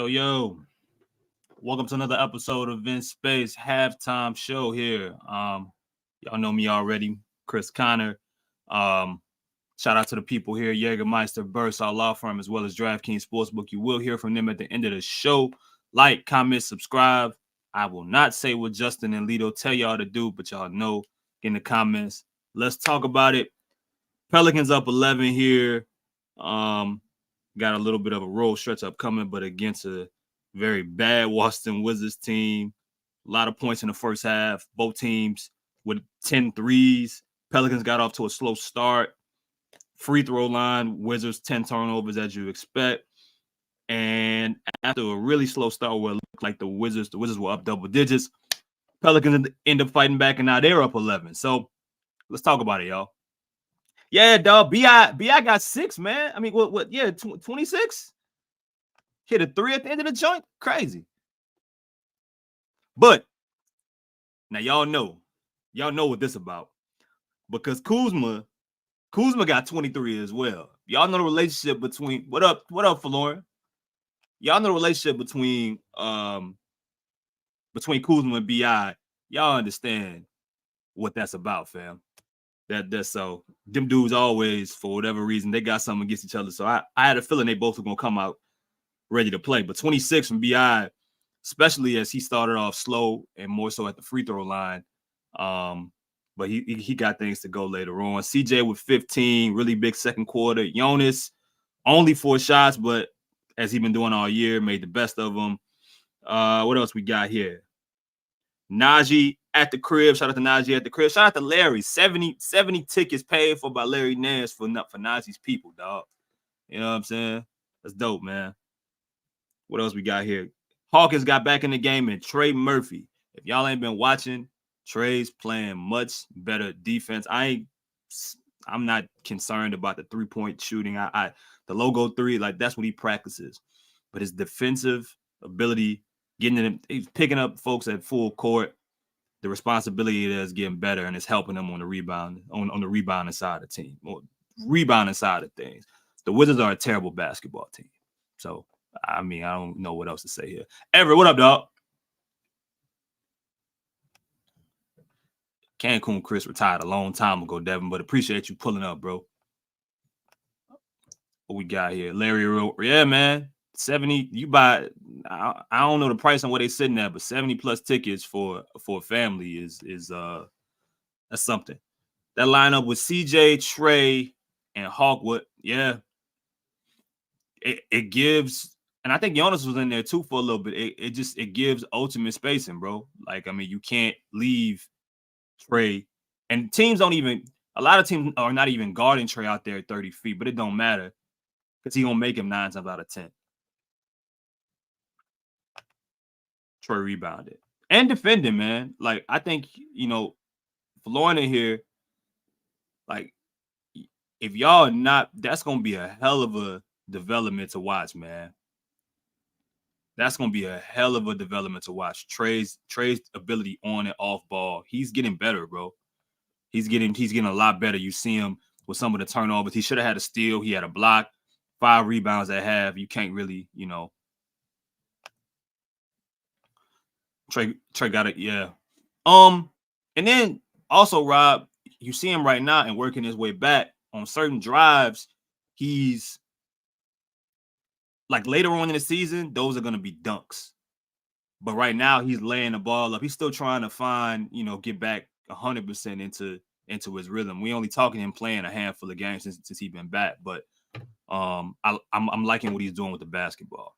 Yo. Welcome to another episode of Vince Space Halftime Show here. Y'all know me already, Chris Connor. Shout out to the people here, Jägermeister, Burst, our law firm, as well as DraftKings Sportsbook. You will hear from them at the end of the show. Like, comment, subscribe. I will not say what Justin and Lito tell y'all to do, but y'all know in the comments. Let's talk about it. Pelicans up 11 here. Got a little bit of a roll stretch upcoming, but against a very bad Washington Wizards team. A lot of points in the first half. Both teams with 10 threes. Pelicans got off to a slow start. Free throw line, Wizards 10 turnovers as you expect. And after a really slow start where it looked like the Wizards were up double digits, Pelicans end up fighting back, and now they're up 11. So let's talk about it, y'all. Yeah, dog. BI got 6, man. I mean, what? Yeah, 26. Hit a 3 at the end of the joint. Crazy. But now y'all know what this about, because Kuzma got 23 as well. Y'all know the relationship between what up, Florin? Y'all know the relationship between Kuzma and BI. Y'all understand what that's about, fam. That's so them dudes always, for whatever reason, they got something against each other. So I had a feeling they both were gonna come out ready to play. But 26 from BI, especially as he started off slow and more so at the free throw line. But he got things to go later on. CJ with 15, really big second quarter. Jonas, only 4 shots, but as he's been doing all year, made the best of them. What else we got here? Najee at the crib. Shout out to Najee at the crib. Shout out to Larry. 70 tickets paid for by Larry Nance for Najee's people, dog. You know what I'm saying? That's dope, man. What else we got here? Hawkins got back in the game, and Trey Murphy. If y'all ain't been watching, Trey's playing much better defense. I'm not concerned about the 3-point shooting. The logo 3, like that's what he practices. But his defensive ability, he's picking up folks at full court. The responsibility there is getting better, and it's helping them on the rebound, on the rebounding side of the team, or rebounding side of things. The Wizards are a terrible basketball team. So, I mean, I don't know what else to say here. Everett, what up, dog? Cancun Chris retired a long time ago, Devin, but appreciate you pulling up, bro. What we got here? Larry, yeah, man. 70, you buy, I don't know the price on where they sitting at, but 70 plus tickets for a family is that's something. That lineup with CJ, Trey, and Hawkwood, yeah. It gives, and I think Jonas was in there too for a little bit. It gives ultimate spacing, bro. Like, I mean, you can't leave Trey, and a lot of teams are not even guarding Trey out there at 30 feet, but it don't matter because he gonna make him 9 times out of 10. Trey rebounded and defending, man. Like, I think, Florida here, like, if y'all are not, that's gonna be a hell of a development to watch, man. That's gonna be a hell of a development to watch. Trey's ability on and off ball, he's getting better, bro. He's getting a lot better. You see him with some of the turnovers. He should have had a steal. He had a block, 5 rebounds at half. You can't really, Trey got it, yeah. And then also, Rob, you see him right now and working his way back on certain drives. He's like, later on in the season, those are going to be dunks. But right now, he's laying the ball up. He's still trying to find, get back 100% into his rhythm. We only talking him playing a handful of games since he's been back. But I'm liking what he's doing with the basketball.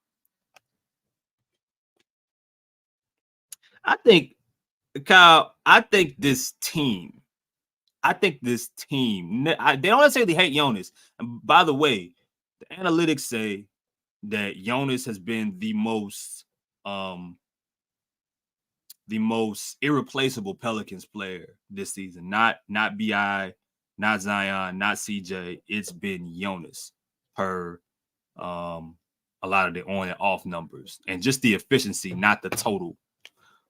I think, Kyle, this team, they don't necessarily hate Jonas. And by the way, the analytics say that Jonas has been the most irreplaceable Pelicans player this season. Not BI, not Zion, not CJ. It's been Jonas per a lot of the on and off numbers, and just the efficiency, not the total.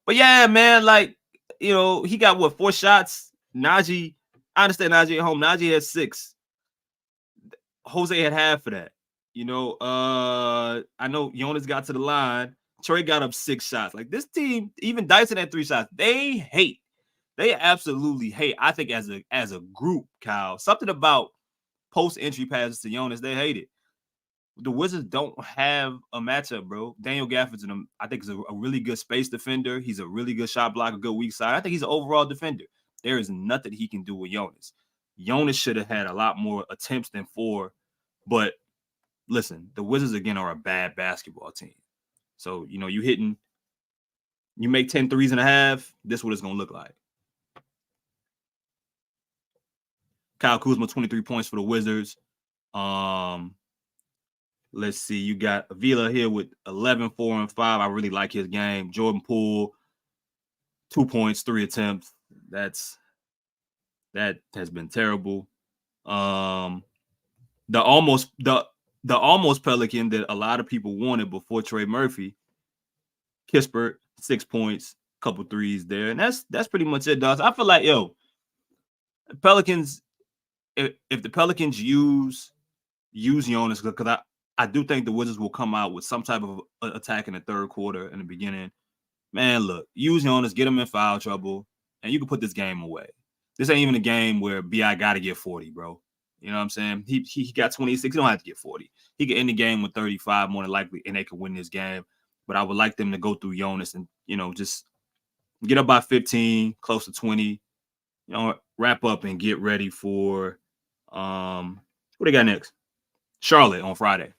But yeah, man, like, he got 4 shots. Najee, I understand Najee at home. Najee had 6. Jose had half of that. I know Jonas got to the line. Trey got up 6 shots. Like this team, even Dyson had 3 shots. They hate. They absolutely hate. I think as a group, Kyle, something about post entry passes to Jonas, they hate it. The Wizards don't have a matchup, bro. Daniel Gafford's I think is a really good space defender. He's a really good shot blocker, good weak side. I think he's an overall defender. There is nothing he can do with Jonas. Jonas should have had a lot more attempts than 4, but listen, the Wizards again are a bad basketball team. So, you make 10 threes and a half, this is what it's going to look like. Kyle Kuzma, 23 points for the Wizards. Let's see. You got Avila here with 11, 4, and 5. I really like his game. Jordan Poole, 2 points, 3 attempts. That has been terrible. The almost Pelican that a lot of people wanted before Trey Murphy, Kispert, 6 points, couple threes there, and that's pretty much it, does. I feel like Pelicans. If the Pelicans use Jonas, because I do think the Wizards will come out with some type of attack in the third quarter in the beginning. Man, look, use Jonas, get him in foul trouble, and you can put this game away. This ain't even a game where BI got to get 40, bro. You know what I'm saying? He got 26. He don't have to get 40. He could end the game with 35 more than likely, and they could win this game. But I would like them to go through Jonas and, just get up by 15, close to 20, wrap up and get ready for what they got next? Charlotte on Friday.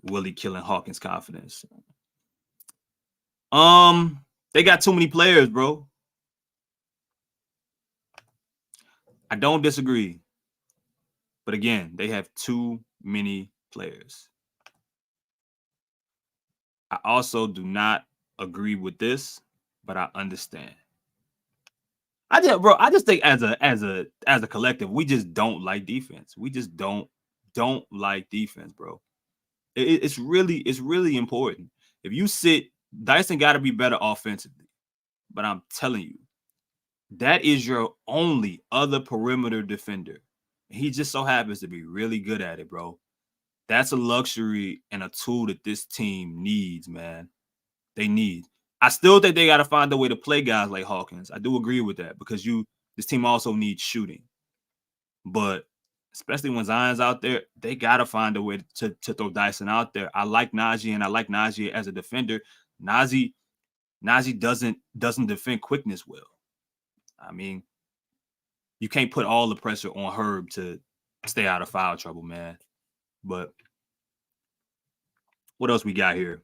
Willie killing Hawkins' confidence. They got too many players, bro. I don't disagree. But again, they have too many players. I also do not agree with this, but I understand. I just think as a collective, we just don't like defense. We just don't like defense, bro. It's really important. If you sit, Dyson got to be better offensively. But I'm telling you, that is your only other perimeter defender. He just so happens to be really good at it, bro. That's a luxury and a tool that this team needs, man. They need. I still think they got to find a way to play guys like Hawkins. I do agree with that because this team also needs shooting. But especially when Zion's out there, they got to find a way to throw Dyson out there. I like Najee, and I like Najee as a defender. Najee doesn't defend quickness well. I mean, you can't put all the pressure on Herb to stay out of foul trouble, man. But what else we got here?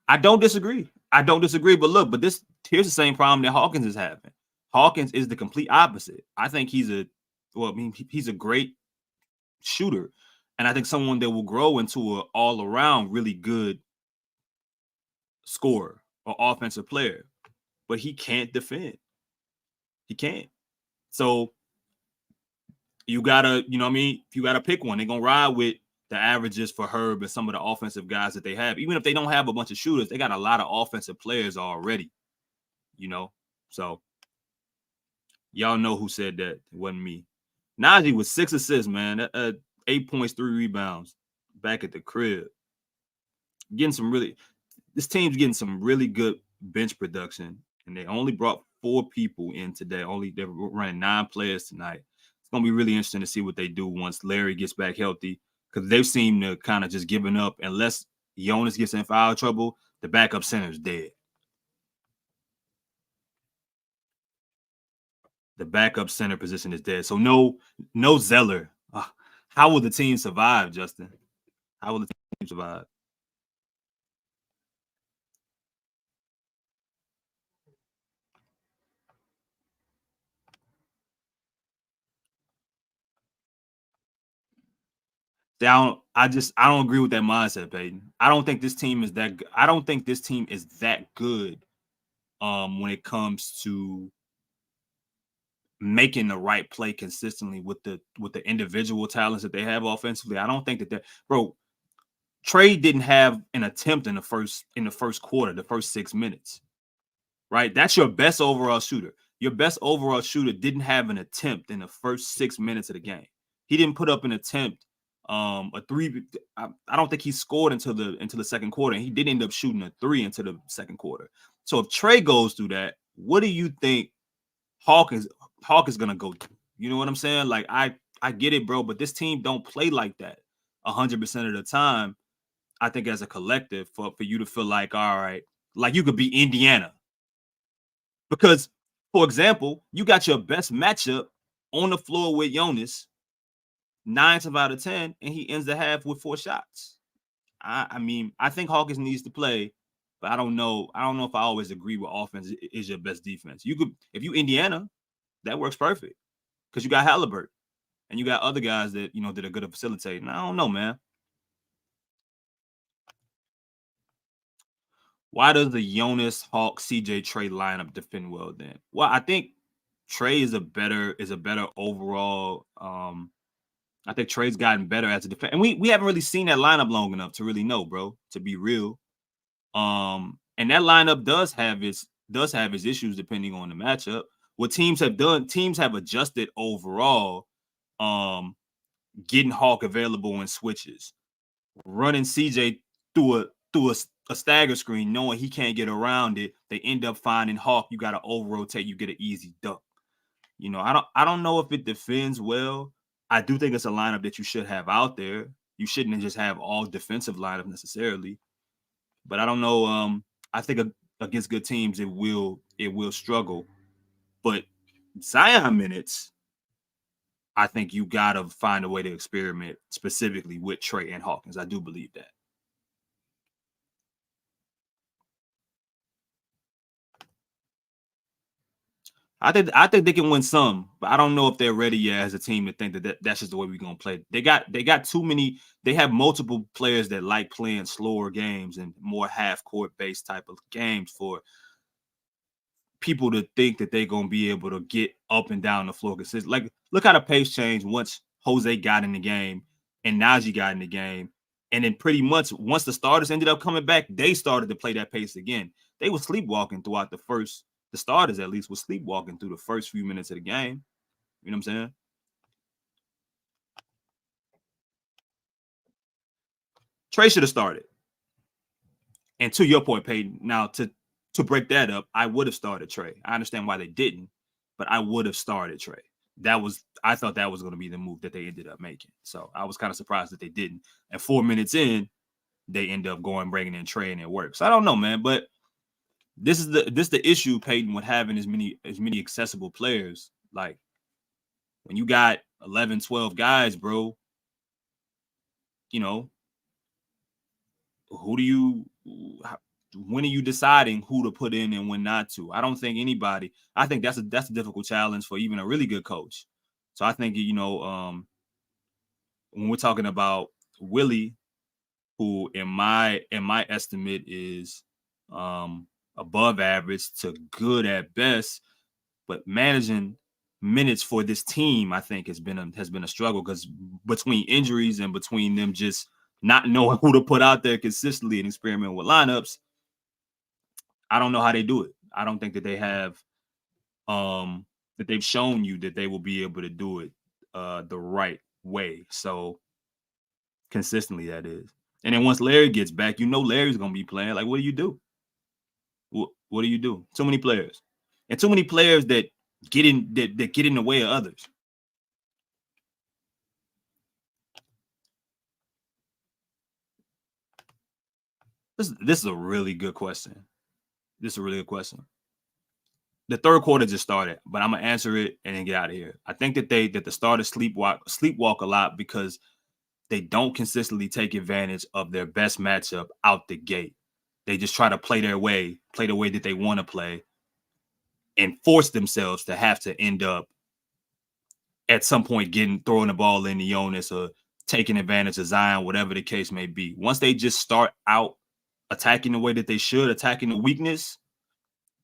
I don't disagree. But look, here's the same problem that Hawkins is having. Hawkins is the complete opposite. I think he's a great shooter. And I think someone that will grow into an all-around really good scorer or offensive player. But he can't defend. He can't. So you gotta, you gotta pick one. They're gonna ride with the averages for Herb and some of the offensive guys that they have. Even if they don't have a bunch of shooters, they got a lot of offensive players already. So y'all know who said that. It wasn't me. Najee with 6 assists, man. 8 points, 3 rebounds. Back at the crib. This team's getting some really good bench production, and they only brought 4 people in today. They're running 9 players tonight. It's gonna be really interesting to see what they do once Larry gets back healthy, because they've seemed to kind of just giving up. Unless Jonas gets in foul trouble, the backup center is dead. The backup center position is dead. So no Zeller. How will the team survive, Justin? How will the team survive? I don't agree with that mindset, Peyton. I don't think this team is that good when it comes to making the right play consistently with the individual talents that they have offensively. I don't think that bro, Trey didn't have an attempt in the first quarter, the first 6 minutes. right? That's your best overall shooter. Your best overall shooter didn't have an attempt in the first 6 minutes of the game. He didn't put up an attempt, a three. I don't think he scored until the second quarter. And he did end up shooting a three into the second quarter. So if Trey goes through that, what do you think Hawk is gonna go through? You know what I'm saying? Like I get it, bro, but this team don't play like that 100% of the time. I think as a collective, for you to feel like, all right, like you could be Indiana. Because, for example, you got your best matchup on the floor with Jonas, 9 out of 10, and he ends the half with 4 shots. I mean, I think Hawkins needs to play, but I don't know. I don't know if I always agree with offense is your best defense. You could, if you Indiana, that works perfect because you got Halliburton and you got other guys that that are good at facilitating. I don't know, man. Why does the Jonas Hawk CJ Trey lineup defend well then? Well, I think Trey is a better overall. I think Trey's gotten better as a defense, and we haven't really seen that lineup long enough to really know, bro. To be real, and that lineup does have its issues depending on the matchup. What teams have done, teams have adjusted overall, getting Hawk available in switches, running CJ through a stagger screen, knowing he can't get around it. They end up finding Hawk. You got to over rotate. You get an easy duck. I don't know if it defends well. I do think it's a lineup that you should have out there. You shouldn't just have all defensive lineup necessarily. But I don't know. I think against good teams it will struggle. But Zion minutes, I think you gotta find a way to experiment specifically with Trey and Hawkins. I do believe that. I think they can win some, but I don't know if they're ready yet as a team to think that's just the way we're gonna play. They got too many. They have multiple players that like playing slower games and more half court based type of games for people to think that they're gonna be able to get up and down the floor. Because like, look how the pace changed once Jose got in the game and Najee got in the game, and then pretty much once the starters ended up coming back, they started to play that pace again. They were sleepwalking throughout the starters at least were sleepwalking through the first few minutes of the game. You know what I'm saying? Trey should have started. And to your point, Peyton, now to break that up, I would have started Trey. I understand why they didn't, but I would have started Trey. I thought that was going to be the move that they ended up making. So I was kind of surprised that they didn't. And 4 minutes in, they end up bringing in Trey, and it works. So I don't know, man, but this is the issue, Peyton, with having as many accessible players. Like when you got 11, 12 guys, bro, you know, who do you when are you deciding who to put in and when not to? I don't think anybody. I think that's a difficult challenge for even a really good coach. So I think when we're talking about Willie, who in my estimate is above average to good at best, but managing minutes for this team, I think has been a struggle because between injuries and between them just not knowing who to put out there consistently and experiment with lineups, I don't know how they do it. I don't think that they have that they've shown you that they will be able to do it the right way. So consistently, that is. And then once Larry gets back, Larry's gonna be playing. Like, what do you do? What do you do? Too many players, and too many players that get in the way of others. This is a really good question. This is a really good question. The third quarter just started, but I'm gonna answer it and then get out of here. I think that the starters sleepwalk a lot because they don't consistently take advantage of their best matchup out the gate. They just try to play the way that they want to play, and force themselves to have to end up at some point throwing the ball in the Jonas or taking advantage of Zion, whatever the case may be. Once they just start out attacking the way that they should, attacking the weakness,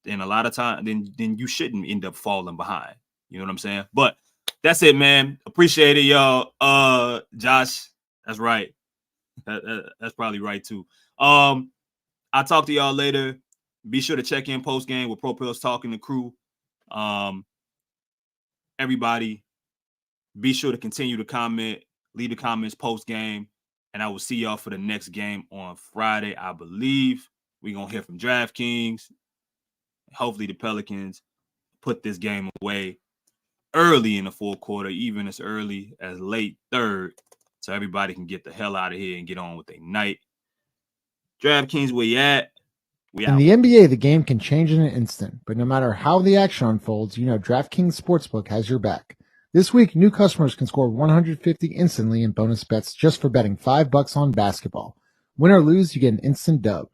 then a lot of time, then you shouldn't end up falling behind. You know what I'm saying? But that's it, man. Appreciate it, y'all. Josh, that's right. That's probably right too. I'll talk to y'all later. Be sure to check in post game with Pro Pills Talking the crew. Everybody, be sure to continue to comment, leave the comments post game, and I will see y'all for the next game on Friday. I believe we're gonna hear from DraftKings. Hopefully, the Pelicans put this game away early in the fourth quarter, even as early as late third, so everybody can get the hell out of here and get on with their night. DraftKings, where you at? In the NBA, the game can change in an instant, but no matter how the action unfolds, you know DraftKings Sportsbook has your back. This week, new customers can score $150 instantly in bonus bets just for betting $5 on basketball. Win or lose, you get an instant dub.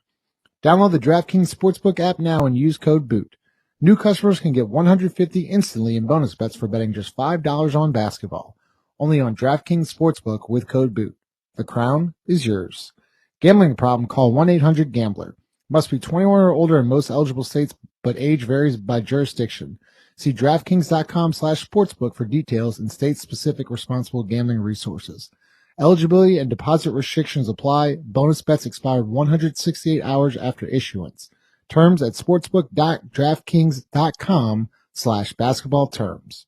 Download the DraftKings Sportsbook app now and use code BOOT. New customers can get $150 instantly in bonus bets for betting just $5 on basketball. Only on DraftKings Sportsbook with code BOOT. The crown is yours. Gambling problem? Call 1-800-GAMBLER. Must be 21 or older in most eligible states, but age varies by jurisdiction. See DraftKings.com/sportsbook for details and state-specific responsible gambling resources. Eligibility and deposit restrictions apply. Bonus bets expire 168 hours after issuance. Terms at sportsbook.draftkings.com/basketball terms.